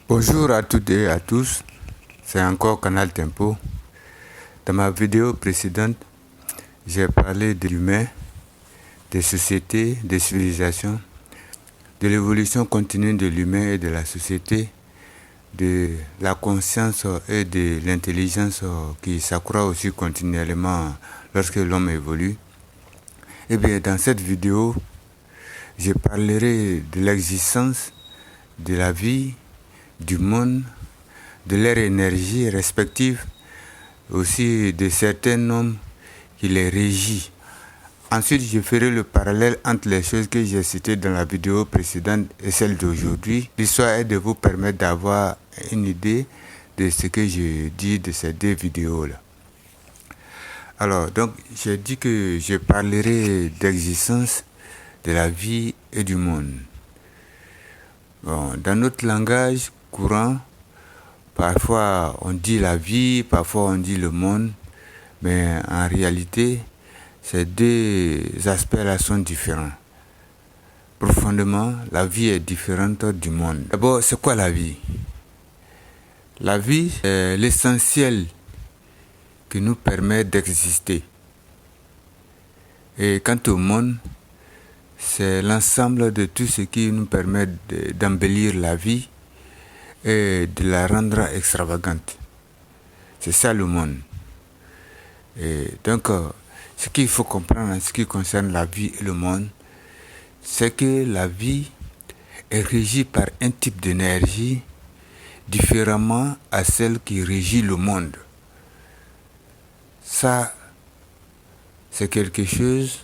Bonjour à toutes et à tous, c'est encore Canal Tempo. Dans ma vidéo précédente, j'ai parlé de l'humain, des sociétés, des civilisations, de l'évolution continue de l'humain et de la société, de la conscience et de l'intelligence qui s'accroît aussi continuellement lorsque l'homme évolue. Et bien, dans cette vidéo, je parlerai de l'existence, de la vie, du monde, de leur énergie respective, aussi de certains noms qui les régissent. Ensuite, je ferai le parallèle entre les choses que j'ai citées dans la vidéo précédente et celle d'aujourd'hui. L'histoire est de vous permettre d'avoir une idée de ce que je dis de ces deux vidéos-là. Alors, donc, j'ai dit que je parlerai d'existence, de la vie et du monde. Bon, dans notre langage courant, parfois on dit la vie, parfois on dit le monde, mais en réalité, ces deux aspects-là sont différents. Profondément, la vie est différente du monde. D'abord, c'est quoi la vie? La vie, c'est l'essentiel qui nous permet d'exister. Et quant au monde, c'est l'ensemble de tout ce qui nous permet d'embellir la vie et de la rendre extravagante. C'est ça le monde. Et donc, ce qu'il faut comprendre en ce qui concerne la vie et le monde, c'est que la vie est régie par un type d'énergie différemment à celle qui régit le monde. Ça, c'est quelque chose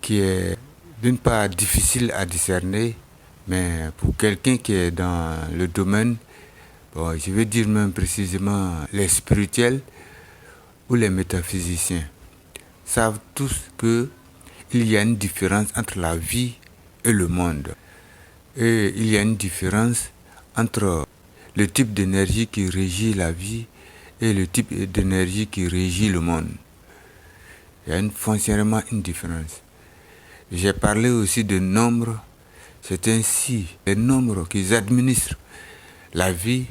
qui est d'une part difficile à discerner, mais pour quelqu'un qui est dans le domaine, bon, je vais dire même précisément les spirituels ou les métaphysiciens, savent tous qu'il y a une différence entre la vie et le monde. Et il y a une différence entre le type d'énergie qui régit la vie et le type d'énergie qui régit le monde. Il y a foncièrement une différence. J'ai parlé aussi de nombres. C'est ainsi, les nombres qui administrent la vie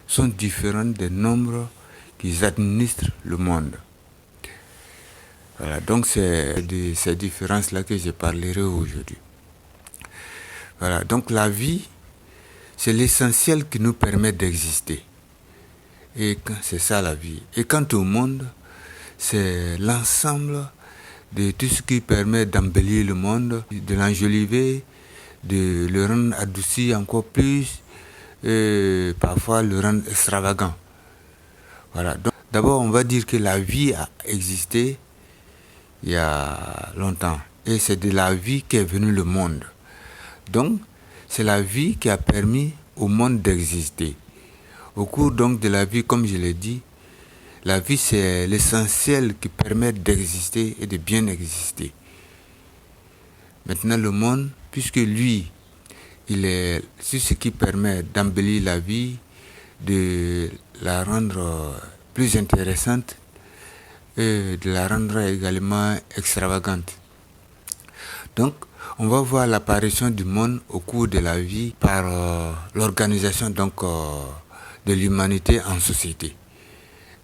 sont différents des nombres qui administrent le monde. Voilà, donc c'est de ces différences-là que je parlerai aujourd'hui. Voilà, donc la vie, c'est l'essentiel qui nous permet d'exister. Et c'est ça la vie. Et quant au monde, c'est l'ensemble de tout ce qui permet d'embellir le monde, de l'enjoliver, de le rendre adouci encore plus, et parfois le rendre extravagant. Voilà. Donc, d'abord, on va dire que la vie a existé il y a longtemps. Et c'est de la vie qu'est venu le monde. Donc, c'est la vie qui a permis au monde d'exister. Au cours donc de la vie, comme je l'ai dit, la vie, c'est l'essentiel qui permet d'exister et de bien exister. Maintenant, le monde, puisque lui, il est ce qui permet d'embellir la vie, de la rendre plus intéressante et de la rendre également extravagante. Donc, on va voir l'apparition du monde au cours de la vie par l'organisation de l'humanité en société.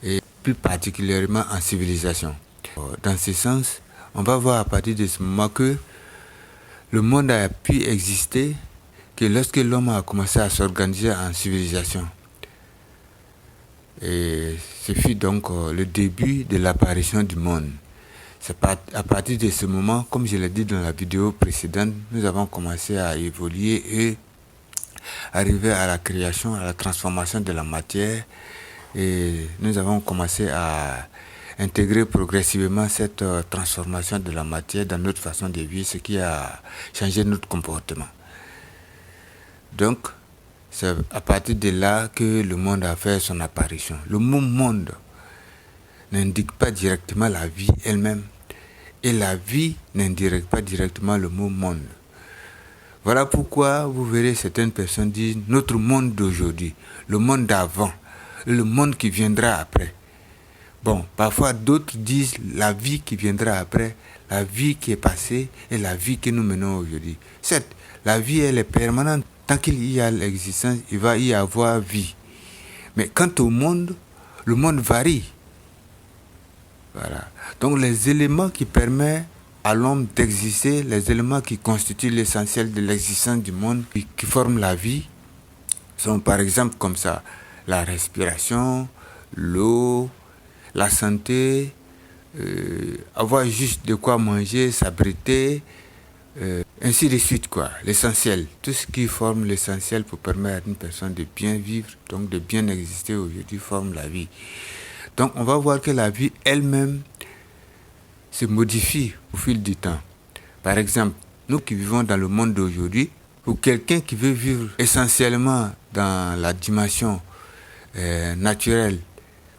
Et plus particulièrement en civilisation. Dans ce sens, on va voir à partir de ce moment que le monde a pu exister que lorsque l'homme a commencé à s'organiser en civilisation. Et ce fut donc le début de l'apparition du monde. C'est à partir de ce moment, comme je l'ai dit dans la vidéo précédente, nous avons commencé à évoluer et arriver à la création, à la transformation de la matière. Et nous avons commencé à intégrer progressivement cette transformation de la matière dans notre façon de vivre, ce qui a changé notre comportement. Donc, c'est à partir de là que le monde a fait son apparition. Le mot monde n'indique pas directement la vie elle-même, et la vie n'indique pas directement le mot monde. Voilà pourquoi vous verrez certaines personnes dire notre monde d'aujourd'hui, le monde d'avant, le monde qui viendra après. Bon, parfois d'autres disent la vie qui viendra après, la vie qui est passée et la vie que nous menons aujourd'hui. Certes, la vie elle est permanente, Tant qu'il y a l'existence, il va y avoir vie. Mais quant au monde, le monde varie. Voilà. Donc les éléments qui permettent à l'homme d'exister, les éléments qui constituent l'essentiel de l'existence du monde, qui forment la vie, sont par exemple comme ça, la respiration, l'eau, la santé, avoir juste de quoi manger, s'abriter, ainsi de suite quoi, l'essentiel, tout ce qui forme l'essentiel pour permettre à une personne de bien vivre, donc de bien exister aujourd'hui, forme la vie. Donc on va voir que la vie elle-même se modifie au fil du temps. Par exemple, nous qui vivons dans le monde d'aujourd'hui, pour quelqu'un qui veut vivre essentiellement dans la dimension naturelle,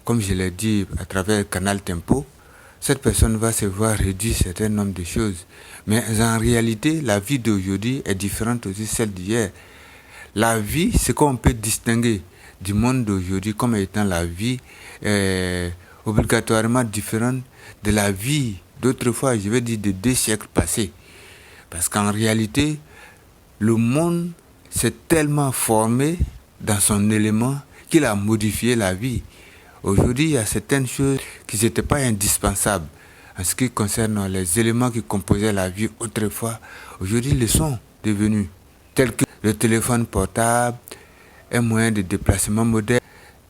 comme je l'ai dit à travers le canal Tempo, cette personne va se voir réduire un certain nombre de choses. Mais en réalité, la vie d'aujourd'hui est différente aussi de celle d'hier. La vie, c'est qu'on peut distinguer du monde d'aujourd'hui comme étant la vie obligatoirement différente de la vie d'autrefois, je vais dire de 2 siècles passés. Parce qu'en réalité, le monde s'est tellement formé dans son élément qu'il a modifié la vie. Aujourd'hui, il y a certaines choses qui n'étaient pas indispensables en ce qui concerne les éléments qui composaient la vie autrefois. Aujourd'hui, ils le sont devenus, tels que le téléphone portable, un moyen de déplacement moderne,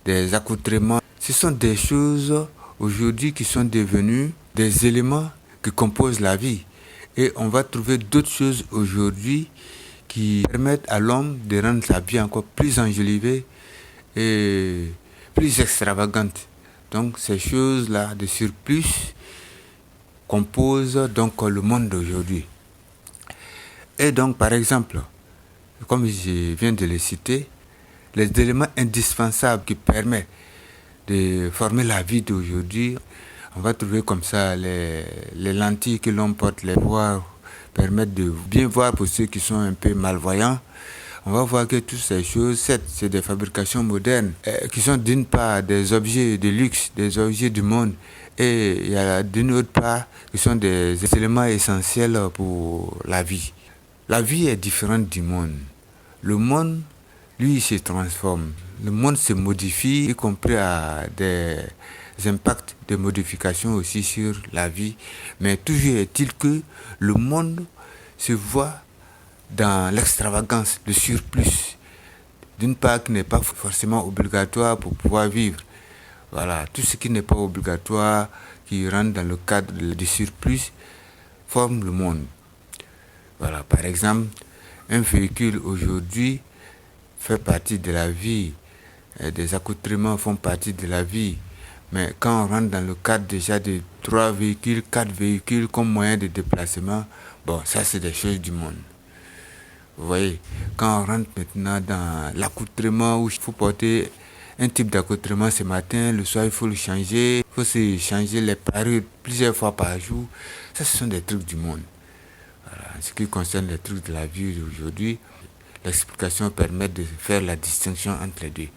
des accoutrements. Ce sont des choses aujourd'hui qui sont devenues des éléments qui composent la vie. Et on va trouver d'autres choses aujourd'hui qui permettent à l'homme de rendre sa vie encore plus enjolivée et plus extravagante. Donc ces choses-là de surplus composent donc le monde d'aujourd'hui. Et donc par exemple, comme je viens de le citer, les éléments indispensables qui permettent de former la vie d'aujourd'hui, on va trouver comme ça les lentilles que l'on porte, les voir, permettent de bien voir pour ceux qui sont un peu malvoyants. On va voir que toutes ces choses, c'est des fabrications modernes qui sont d'une part des objets de luxe, des objets du monde, et il y a d'une autre part qui sont des éléments essentiels pour la vie. La vie est différente du monde. Le monde, lui, se transforme. Le monde se modifie, y compris à des impacts de modification aussi sur la vie. Mais toujours est-il que le monde se voit dans l'extravagance, le surplus. D'une part, qui n'est pas forcément obligatoire pour pouvoir vivre. Voilà, tout ce qui n'est pas obligatoire, qui rentre dans le cadre du surplus, forme le monde. Voilà, par exemple, un véhicule aujourd'hui fait partie de la vie, des accoutrements font partie de la vie. Mais quand on rentre dans le cadre déjà de 3 véhicules, 4 véhicules comme moyen de déplacement, bon, ça c'est des choses du monde. Vous voyez, quand on rentre maintenant dans l'accoutrement où il faut porter un type d'accoutrement ce matin, le soir il faut le changer, il faut se changer les parures plusieurs fois par jour, ça ce sont des trucs du monde. Voilà. En ce qui concerne les trucs de la vie d'aujourd'hui, l'explication permet de faire la distinction entre les deux.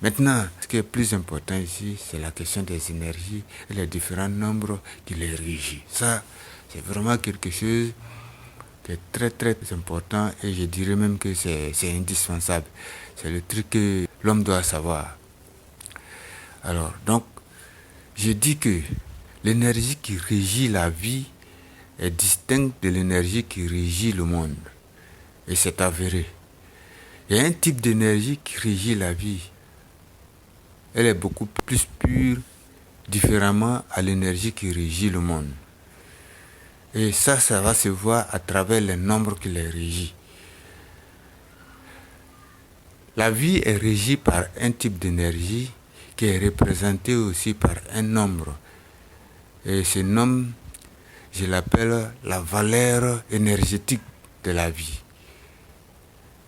Maintenant, ce qui est plus important ici, c'est la question des énergies et les différents nombres qui les régissent. Ça, c'est vraiment quelque chose qui est très très important et je dirais même que c'est indispensable. C'est le truc que l'homme doit savoir. Alors, donc, je dis que l'énergie qui régit la vie est distincte de l'énergie qui régit le monde. Et c'est avéré. Il y a un type d'énergie qui régit la vie. Elle est beaucoup plus pure, différemment à l'énergie qui régit le monde. Et ça va se voir à travers les nombres qui les régissent. La vie est régie par un type d'énergie qui est représenté aussi par un nombre. Et ce nombre, je l'appelle la valeur énergétique de la vie.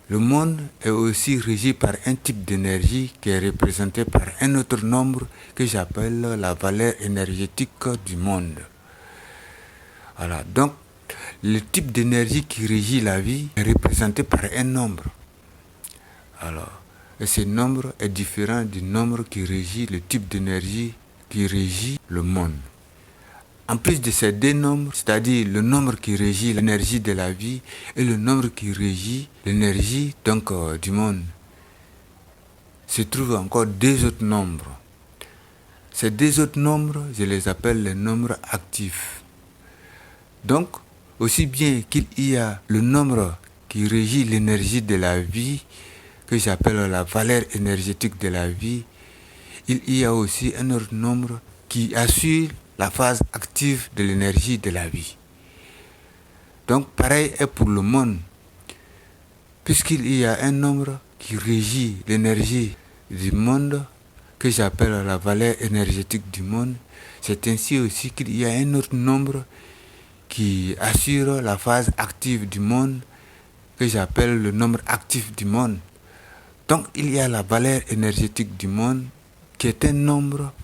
Le monde est aussi régi par un type d'énergie qui est représenté par un autre nombre que j'appelle la valeur énergétique du monde. Voilà, donc le type d'énergie qui régit la vie est représenté par un nombre. Alors, et ce nombre est différent du nombre qui régit le type d'énergie qui régit le monde. En plus de ces deux nombres, c'est-à-dire le nombre qui régit l'énergie de la vie et le nombre qui régit l'énergie du monde, se trouvent encore deux autres nombres. Ces deux autres nombres, je les appelle les nombres actifs. Donc, aussi bien qu'il y a le nombre qui régit l'énergie de la vie, que j'appelle la valeur énergétique de la vie, il y a aussi un autre nombre qui assure la phase active de l'énergie de la vie. Donc, pareil est pour le monde, puisqu'il y a un nombre qui régit l'énergie du monde, que j'appelle la valeur énergétique du monde, c'est ainsi aussi qu'il y a un autre nombre qui assure la phase active du monde, que j'appelle le nombre actif du monde. Donc, il y a la valeur énergétique du monde, qui est un nombre,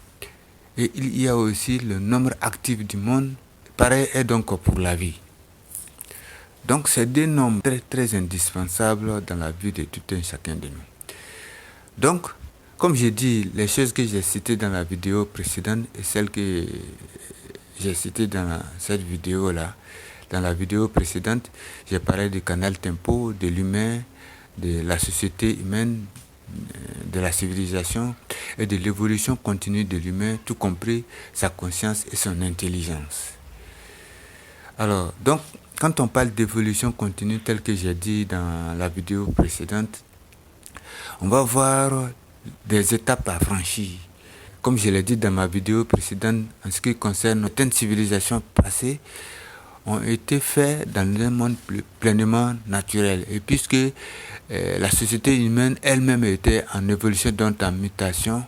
et il y a aussi le nombre actif du monde. Pareil est donc pour la vie. Donc, c'est des nombres très, très indispensables dans la vie de tout un chacun de nous. Donc, comme j'ai dit, les choses que j'ai citées dans la vidéo précédente et celles que j'ai citées dans cette vidéo-là, dans la vidéo précédente, j'ai parlé du canal tempo, de l'humain, de la société humaine, de la civilisation et de l'évolution continue de l'humain, tout compris sa conscience et son intelligence. Alors, donc, quand on parle d'évolution continue, tel que j'ai dit dans la vidéo précédente, on va voir des étapes à franchir. Comme je l'ai dit dans ma vidéo précédente, en ce qui concerne certaines civilisations passées, ont été faits dans un monde pleinement naturel. Et puisque la société humaine elle-même était en évolution, donc en mutation,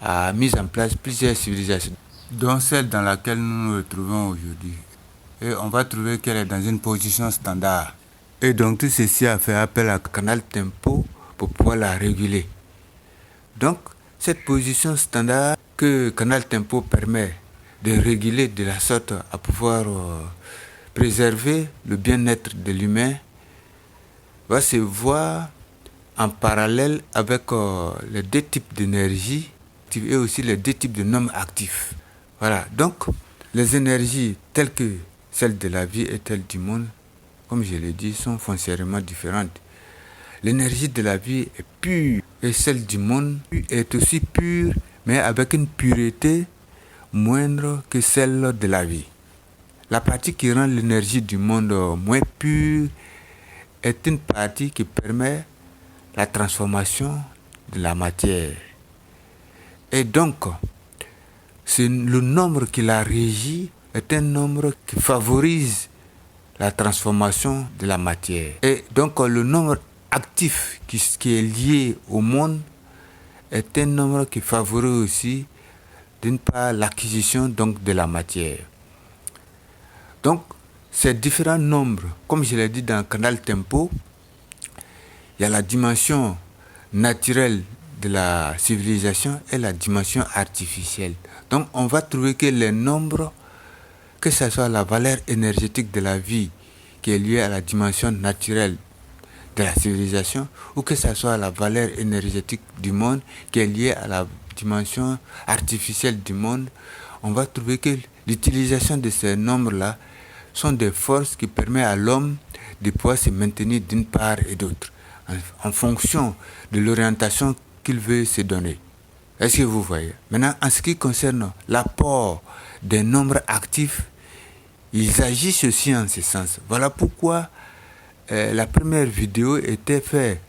a mis en place plusieurs civilisations, dont celle dans laquelle nous nous retrouvons aujourd'hui. Et on va trouver qu'elle est dans une position standard. Et donc tout ceci a fait appel à canal tempo pour pouvoir la réguler. Donc cette position standard que canal tempo permet de réguler de la sorte à pouvoir préserver le bien-être de l'humain va se voir en parallèle avec les deux types d'énergie et aussi les deux types de nombres actifs. Voilà, donc les énergies telles que celles de la vie et celles du monde, comme je l'ai dit, sont foncièrement différentes. L'énergie de la vie est pure et celle du monde est aussi pure, mais avec une pureté moindre que celle de la vie. La partie qui rend l'énergie du monde moins pure est une partie qui permet la transformation de la matière. Et donc, c'est le nombre qui la régit est un nombre qui favorise la transformation de la matière. Et donc, le nombre actif qui est lié au monde est un nombre qui favorise aussi, d'une part, l'acquisition donc de la matière. Donc, ces différents nombres, comme je l'ai dit dans le canal tempo, il y a la dimension naturelle de la civilisation et la dimension artificielle. Donc, on va trouver que les nombres, que ce soit la valeur énergétique de la vie qui est liée à la dimension naturelle de la civilisation, ou que ce soit la valeur énergétique du monde qui est liée à la dimension artificielle du monde, on va trouver que l'utilisation de ces nombres-là sont des forces qui permettent à l'homme de pouvoir se maintenir d'une part et d'autre, en fonction de l'orientation qu'il veut se donner. Est-ce que vous voyez? Maintenant, en ce qui concerne l'apport des nombres actifs, ils agissent aussi en ce sens. Voilà pourquoi la première vidéo était faite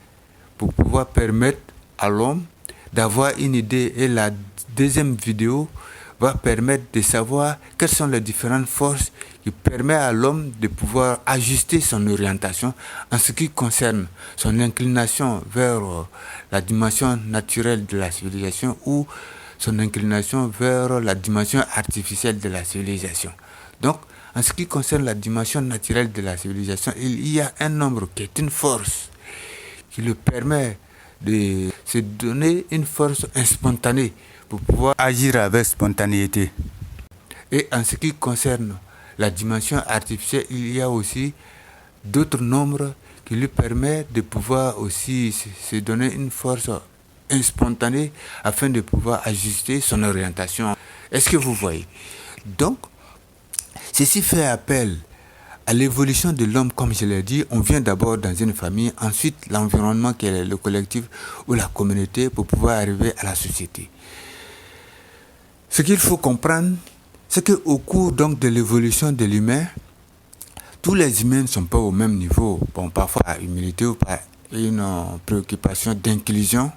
pour pouvoir permettre à l'homme d'avoir une idée, et la deuxième vidéo va permettre de savoir quelles sont les différentes forces qui permettent à l'homme de pouvoir ajuster son orientation en ce qui concerne son inclination vers la dimension naturelle de la civilisation ou son inclination vers la dimension artificielle de la civilisation. Donc, en ce qui concerne la dimension naturelle de la civilisation, il y a un nombre qui est une force qui lui permet de se donner une force spontanée pour pouvoir agir avec spontanéité. Et en ce qui concerne la dimension artificielle, il y a aussi d'autres nombres qui lui permettent de pouvoir aussi se donner une force spontanée afin de pouvoir ajuster son orientation. Est-ce que vous voyez? Donc, Ceci fait appel à l'évolution de l'homme, comme je l'ai dit. On vient d'abord dans une famille, ensuite l'environnement qui est le collectif ou la communauté pour pouvoir arriver à la société. Ce qu'il faut comprendre, c'est qu'au cours donc de l'évolution de l'humain, tous les humains ne sont pas au même niveau. Bon, parfois par humilité ou par une préoccupation d'inclusion,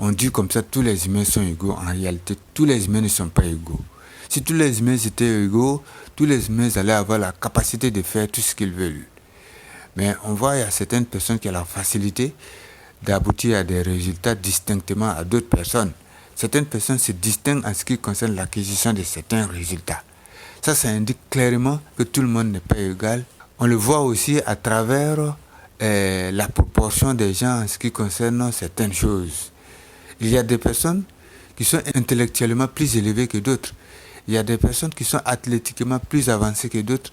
on dit comme ça tous les humains sont égaux. En réalité, tous les humains ne sont pas égaux. Si tous les humains étaient égaux, tous les humains allaient avoir la capacité de faire tout ce qu'ils veulent. Mais on voit qu'il y a certaines personnes qui ont la facilité d'aboutir à des résultats distinctement à d'autres personnes. Certaines personnes se distinguent en ce qui concerne l'acquisition de certains résultats. Ça indique clairement que tout le monde n'est pas égal. On le voit aussi à travers la proportion des gens en ce qui concerne certaines choses. Il y a des personnes qui sont intellectuellement plus élevées que d'autres. Il y a des personnes qui sont athlétiquement plus avancées que d'autres.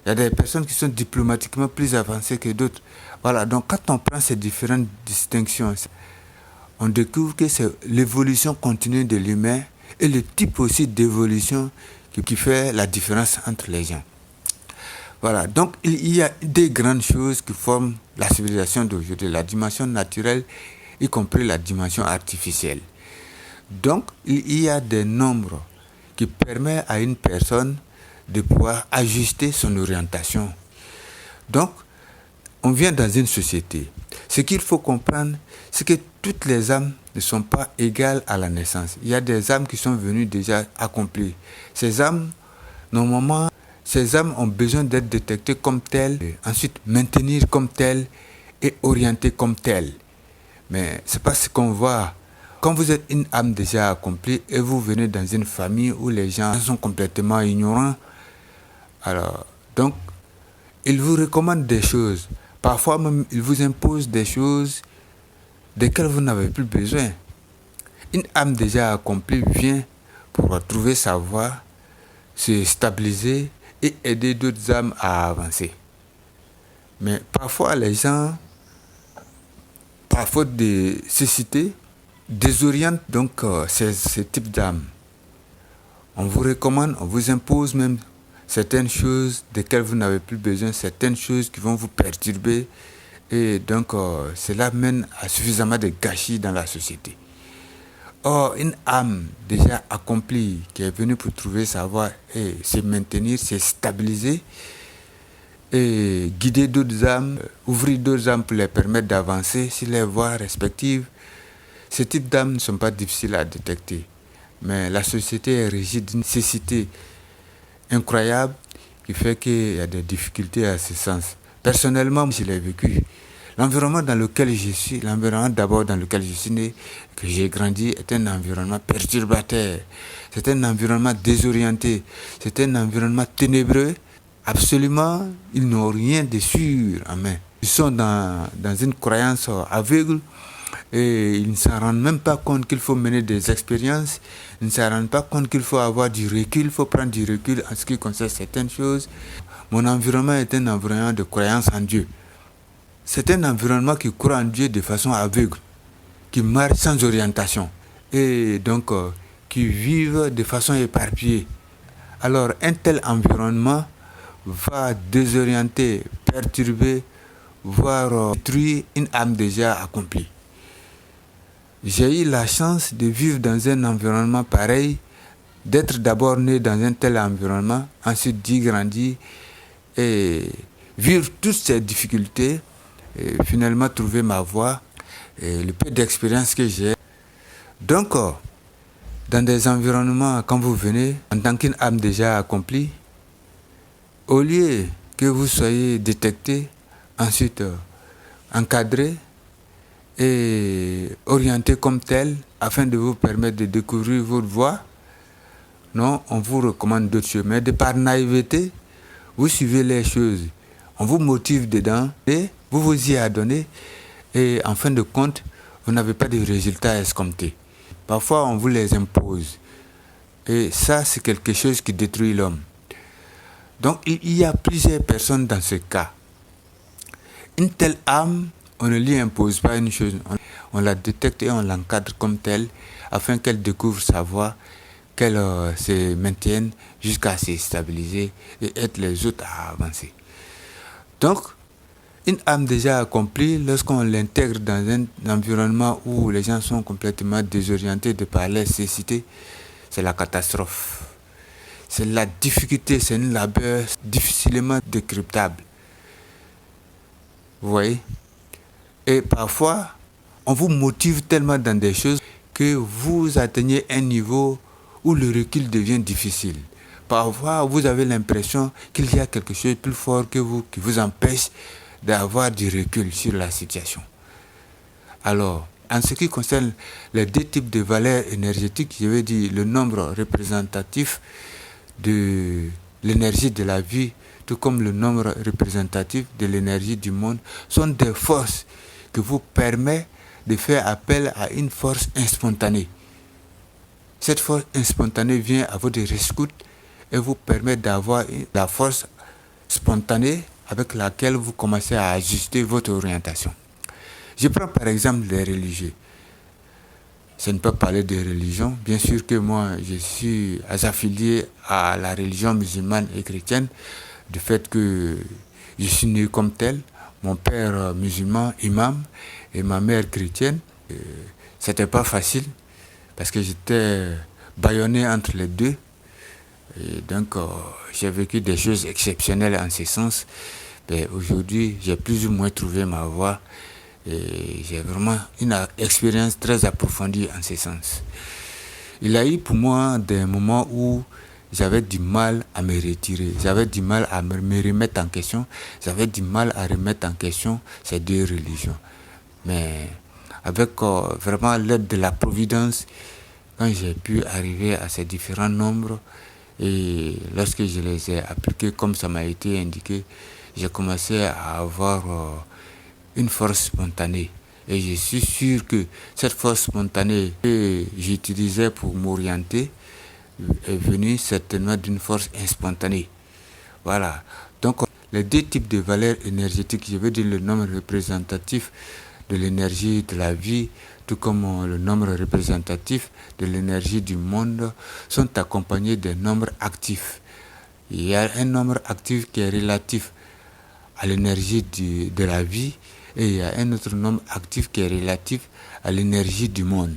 Il y a des personnes qui sont diplomatiquement plus avancées que d'autres. Voilà, donc quand on prend ces différentes distinctions, on découvre que c'est l'évolution continue de l'humain et le type aussi d'évolution qui fait la différence entre les gens. Voilà, donc il y a des grandes choses qui forment la civilisation d'aujourd'hui, la dimension naturelle, y compris la dimension artificielle. Donc, il y a des nombres qui permettent à une personne de pouvoir ajuster son orientation. Donc, on vient dans une société. Ce qu'il faut comprendre, c'est que toutes les âmes ne sont pas égales à la naissance. Il y a des âmes qui sont venues déjà accomplies. Ces âmes, normalement, ces âmes ont besoin d'être détectées comme telles, ensuite maintenir comme telles et orientées comme telles. Mais c'est pas ce qu'on voit. Quand vous êtes une âme déjà accomplie et vous venez dans une famille où les gens sont complètement ignorants, alors, donc, ils vous recommandent des choses. Parfois même, ils vous imposent des choses desquelles vous n'avez plus besoin. Une âme déjà accomplie vient pour trouver sa voie, se stabiliser et aider d'autres âmes à avancer. Mais parfois, les gens, par faute de cécité, désorientent donc ces types d'âmes. On vous recommande, on vous impose même certaines choses desquelles vous n'avez plus besoin, certaines choses qui vont vous perturber. Et donc, cela mène à suffisamment de gâchis dans la société. Or, une âme déjà accomplie, qui est venue pour trouver sa voie et se maintenir, se stabiliser, et guider d'autres âmes, ouvrir d'autres âmes pour les permettre d'avancer sur les voies respectives, ce type d'âmes ne sont pas difficiles à détecter. Mais la société est régie d'une cécité incroyable qui fait qu'il y a des difficultés à ce sens. Personnellement, je l'ai vécu. L'environnement dans lequel je suis, l'environnement d'abord dans lequel je suis né, que j'ai grandi, est un environnement perturbateur. C'est un environnement désorienté. C'est un environnement ténébreux. Absolument, ils n'ont rien de sûr en main. Ils sont dans une croyance aveugle et ils ne s'en rendent même pas compte qu'il faut mener des expériences. Ils ne s'en rendent pas compte qu'il faut avoir du recul, il faut prendre du recul en ce qui concerne certaines choses. Mon environnement est un environnement de croyance en Dieu. C'est un environnement qui croit en Dieu de façon aveugle, qui marche sans orientation et donc qui vivent de façon éparpillée. Alors un tel environnement va désorienter, perturber, voire détruire une âme déjà accomplie. J'ai eu la chance de vivre dans un environnement pareil, d'être d'abord né dans un tel environnement, ensuite d'y grandir et vivre toutes ces difficultés et finalement trouver ma voie et le peu d'expérience que j'ai. Donc, dans des environnements, quand vous venez, en tant qu'une âme déjà accomplie, au lieu que vous soyez détecté, ensuite encadré et orienté comme tel, afin de vous permettre de découvrir votre voie, non, on vous recommande d'autres choses. Mais de par naïveté, vous suivez les choses. On vous motive dedans et vous vous y adonnez. Et en fin de compte, vous n'avez pas de résultats escomptés. Parfois, on vous les impose. Et ça, c'est quelque chose qui détruit l'homme. Donc, il y a plusieurs personnes dans ce cas. Une telle âme, on ne lui impose pas une chose. On la détecte et on l'encadre comme telle, afin qu'elle découvre sa voie, qu'elles se maintiennent jusqu'à se stabiliser et être les autres à avancer. Donc, une âme déjà accomplie, lorsqu'on l'intègre dans un environnement où les gens sont complètement désorientés de par leur cécité, c'est la catastrophe. C'est la difficulté, c'est un labeur difficilement décryptable. Vous voyez? Et parfois, on vous motive tellement dans des choses que vous atteignez un niveau où le recul devient difficile. Parfois, vous avez l'impression qu'il y a quelque chose de plus fort que vous qui vous empêche d'avoir du recul sur la situation. Alors, en ce qui concerne les deux types de valeurs énergétiques, je vais dire le nombre représentatif de l'énergie de la vie, tout comme le nombre représentatif de l'énergie du monde, sont des forces qui vous permettent de faire appel à une force inspontanée. Cette force inspontanée vient à votre rescousse et vous permet d'avoir la force spontanée avec laquelle vous commencez à ajuster votre orientation. Je prends par exemple les religieux. Je ne peux parler de religion. Bien sûr que moi, je suis affilié à la religion musulmane et chrétienne, du fait que je suis né comme tel. Mon père musulman, imam, et ma mère chrétienne. C'était pas facile parce que j'étais bâillonné entre les deux. Et donc, j'ai vécu des choses exceptionnelles en ce sens. Mais aujourd'hui, j'ai plus ou moins trouvé ma voie et j'ai vraiment une expérience très approfondie en ce sens. Il y a eu pour moi des moments où j'avais du mal à me retirer, j'avais du mal à me remettre en question, j'avais du mal à remettre en question ces deux religions. Mais avec vraiment l'aide de la Providence, quand j'ai pu arriver à ces différents nombres, et lorsque je les ai appliqués comme ça m'a été indiqué, j'ai commencé à avoir une force spontanée. Et je suis sûr que cette force spontanée que j'utilisais pour m'orienter est venue certainement d'une force inspontanée. Voilà. Donc, les deux types de valeurs énergétiques, je veux dire le nombre représentatif de l'énergie de la vie, tout comme le nombre représentatif de l'énergie du monde, sont accompagnés des nombres actifs. Il y a un nombre actif qui est relatif à l'énergie de la vie et il y a un autre nombre actif qui est relatif à l'énergie du monde.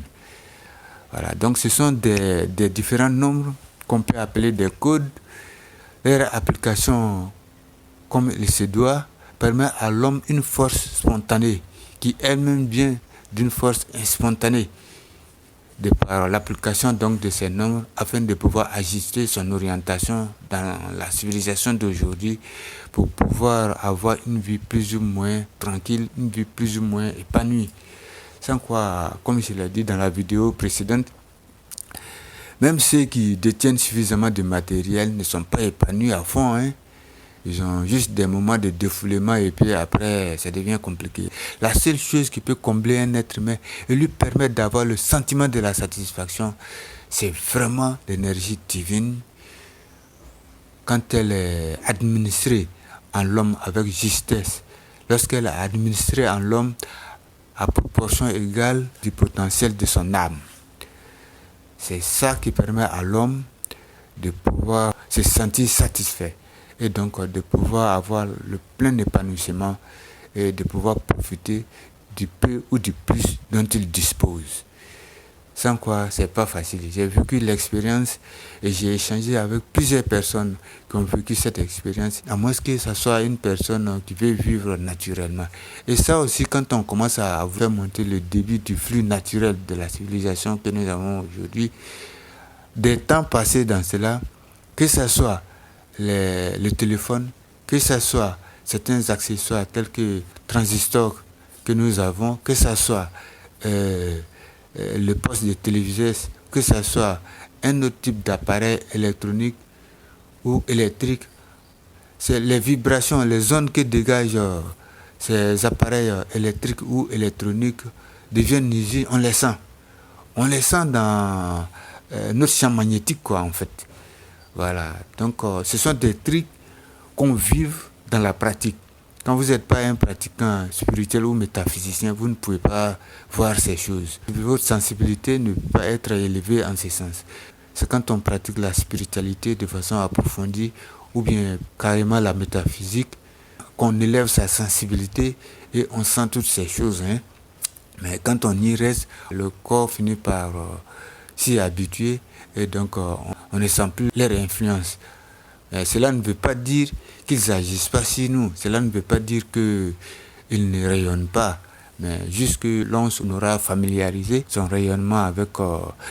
Voilà, donc ce sont des différents nombres qu'on peut appeler des codes. Leur application, comme il se doit, permet à l'homme une force spontanée qui elle-même vient d'une force spontanée de par l'application donc de ces nombres afin de pouvoir ajuster son orientation dans la civilisation d'aujourd'hui pour pouvoir avoir une vie plus ou moins tranquille, une vie plus ou moins épanouie. Sans quoi, comme je l'ai dit dans la vidéo précédente, même ceux qui détiennent suffisamment de matériel ne sont pas épanouis à fond, hein. Ils ont juste des moments de défoulement et puis après, ça devient compliqué. La seule chose qui peut combler un être humain et lui permettre d'avoir le sentiment de la satisfaction, c'est vraiment l'énergie divine quand elle est administrée en l'homme avec justesse. Lorsqu'elle est administrée en l'homme à proportion égale du potentiel de son âme. C'est ça qui permet à l'homme de pouvoir se sentir satisfait. Et donc de pouvoir avoir le plein épanouissement et de pouvoir profiter du peu ou du plus dont il dispose. Sans quoi, c'est pas facile. J'ai vécu l'expérience et j'ai échangé avec plusieurs personnes qui ont vécu cette expérience, à moins que ce soit une personne qui veut vivre naturellement. Et ça aussi, quand on commence à faire monter le débit du flux naturel de la civilisation que nous avons aujourd'hui, des temps passés dans cela, que ce soit le téléphone, que ce soit certains accessoires tels que transistors que nous avons, que ce soit le poste de téléviseur, que ce soit un autre type d'appareil électronique ou électrique, c'est les vibrations, les ondes que dégagent ces appareils électriques ou électroniques deviennent nuisibles, on les sent. On les sent dans notre champ magnétique, quoi, en fait. Voilà, donc ce sont des trucs qu'on vive dans la pratique. Quand vous n'êtes pas un pratiquant spirituel ou métaphysicien, vous ne pouvez pas voir ces choses. Votre sensibilité ne peut pas être élevée en ce sens. c'est quand on pratique la spiritualité de façon approfondie ou bien carrément la métaphysique, qu'on élève sa sensibilité et on sent toutes ces choses. Mais quand on y reste, le corps finit par s'y habituer et donc on ne sent plus leur influence. Cela ne veut pas dire qu'ils n'agissent pas sur nous, cela ne veut pas dire qu'ils ne rayonnent pas, mais juste que l'on aura familiarisé son rayonnement avec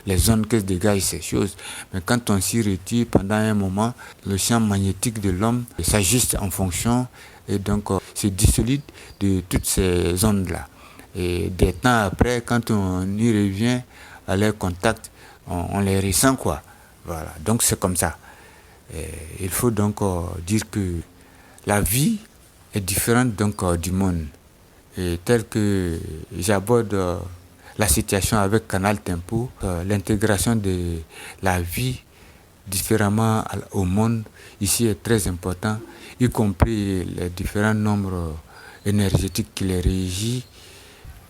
les ondes que dégagent ces choses. Mais quand on s'y retire pendant un moment, le champ magnétique de l'homme s'ajuste en fonction et donc se dissolide de toutes ces ondes-là. Et des temps après, quand on y revient à leur contact, on les ressent quoi. Voilà, donc c'est comme ça. Et il faut donc dire que la vie est différente donc du monde. Et tel que j'aborde la situation avec Canal Tempo, l'intégration de la vie différemment au monde ici est très important, y compris les différents nombres énergétiques qui les régissent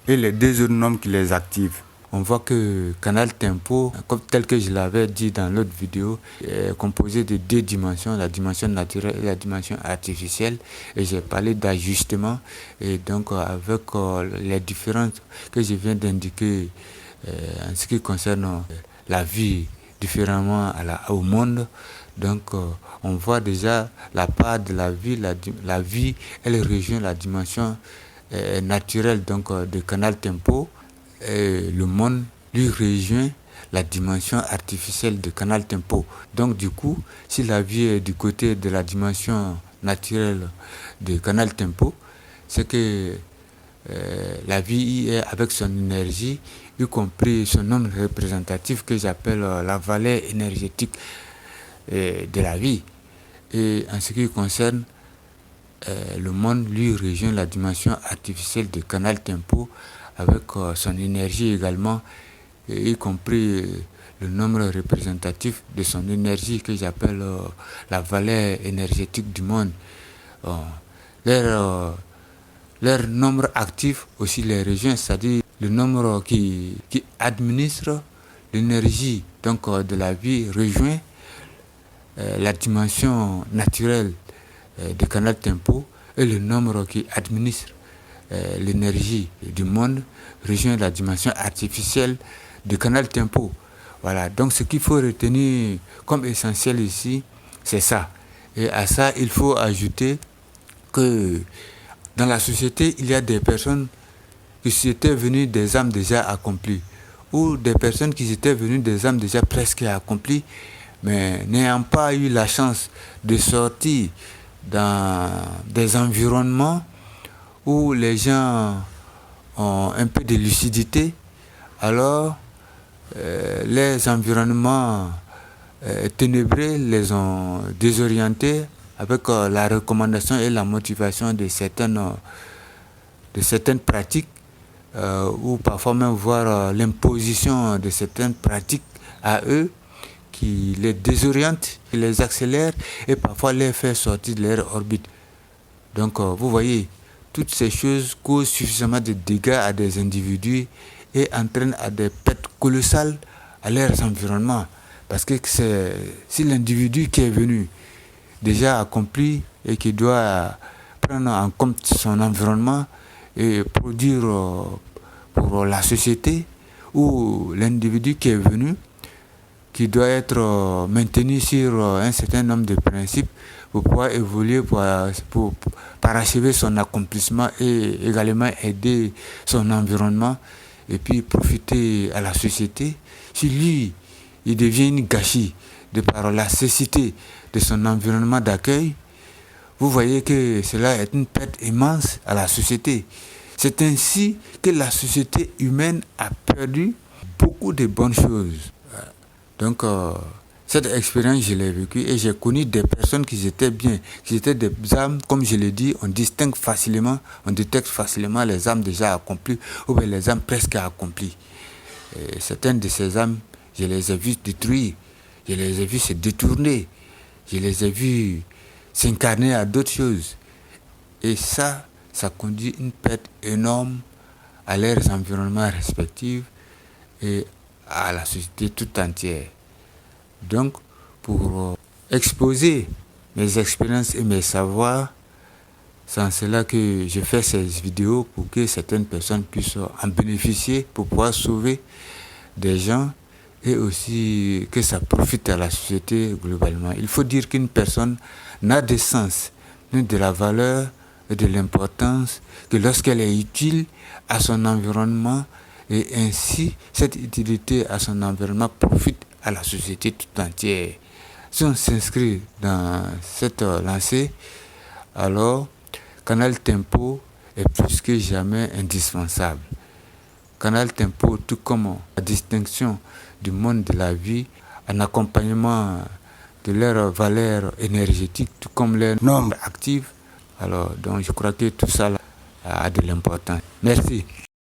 et les deux autres nombres qui les activent. On voit que Canal Tempo, comme tel que je l'avais dit dans l'autre vidéo, est composé de deux dimensions, la dimension naturelle et la dimension artificielle. Et j'ai parlé d'ajustement. Et donc avec les différences que je viens d'indiquer en ce qui concerne la vie différemment au monde, donc on voit déjà la part de la vie. La vie, elle rejoint la dimension naturelle donc de Canal Tempo. Et le monde lui rejoint la dimension artificielle de Canal Tempo. Donc du coup, si la vie est du côté de la dimension naturelle de Canal Tempo, c'est que la vie y est avec son énergie, y compris son nombre représentatif que j'appelle la valeur énergétique de la vie. Et en ce qui concerne le monde, lui rejoint la dimension artificielle de Canal Tempo avec son énergie également, y compris le nombre représentatif de son énergie que j'appelle la valeur énergétique du monde. Leur nombre actif aussi les rejoint, c'est-à-dire le nombre qui administre l'énergie donc de la vie rejoint la dimension naturelle de Canal Tempo, et le nombre qui administre l'énergie du monde rejoint la dimension artificielle de Canal Tempo. Voilà, donc ce qu'il faut retenir comme essentiel ici, c'est ça. Et à ça, il faut ajouter que dans la société, il y a des personnes qui étaient venues des âmes déjà accomplies, ou des personnes qui étaient venues des âmes déjà presque accomplies, mais n'ayant pas eu la chance de sortir dans des environnements où les gens ont un peu de lucidité, alors les environnements ténébreux les ont désorientés avec la recommandation et la motivation de certaines pratiques, ou parfois même voir l'imposition de certaines pratiques à eux, qui les désorientent, qui les accélèrent et parfois les fait sortir de leur orbite. Donc vous voyez, toutes ces choses causent suffisamment de dégâts à des individus et entraînent à des pertes colossales à leurs environnements. Parce que si l'individu qui est venu déjà accompli et qui doit prendre en compte son environnement et produire pour la société, ou l'individu qui est venu, qui doit être maintenu sur un certain nombre de principes pour pouvoir évoluer, pour parachever son accomplissement et également aider son environnement et puis profiter à la société. Si lui, il devient une gâchis de par la cécité de son environnement d'accueil, vous voyez que cela est une perte immense à la société. C'est ainsi que la société humaine a perdu beaucoup de bonnes choses. Donc, cette expérience, je l'ai vécue et j'ai connu des personnes qui étaient bien, qui étaient des âmes, comme je l'ai dit, on distingue facilement, on détecte facilement les âmes déjà accomplies ou bien les âmes presque accomplies. Et certaines de ces âmes, je les ai vues détruire, je les ai vues se détourner, je les ai vues s'incarner à d'autres choses. Et ça conduit une perte énorme à leurs environnements respectifs et à la société tout entière. Donc, pour exposer mes expériences et mes savoirs, c'est en cela que je fais ces vidéos pour que certaines personnes puissent en bénéficier, pour pouvoir sauver des gens et aussi que ça profite à la société globalement. Il faut dire qu'une personne n'a de sens, ni de la valeur et de l'importance que lorsqu'elle est utile à son environnement et ainsi cette utilité à son environnement profite à la société tout entière. Si on s'inscrit dans cette lancée, alors Canal Tempo est plus que jamais indispensable. Canal Tempo, tout comme la distinction du monde de la vie, en accompagnement de leurs valeurs énergétiques, tout comme leur nombre actif. Alors, donc je crois que tout ça a de l'importance. Merci.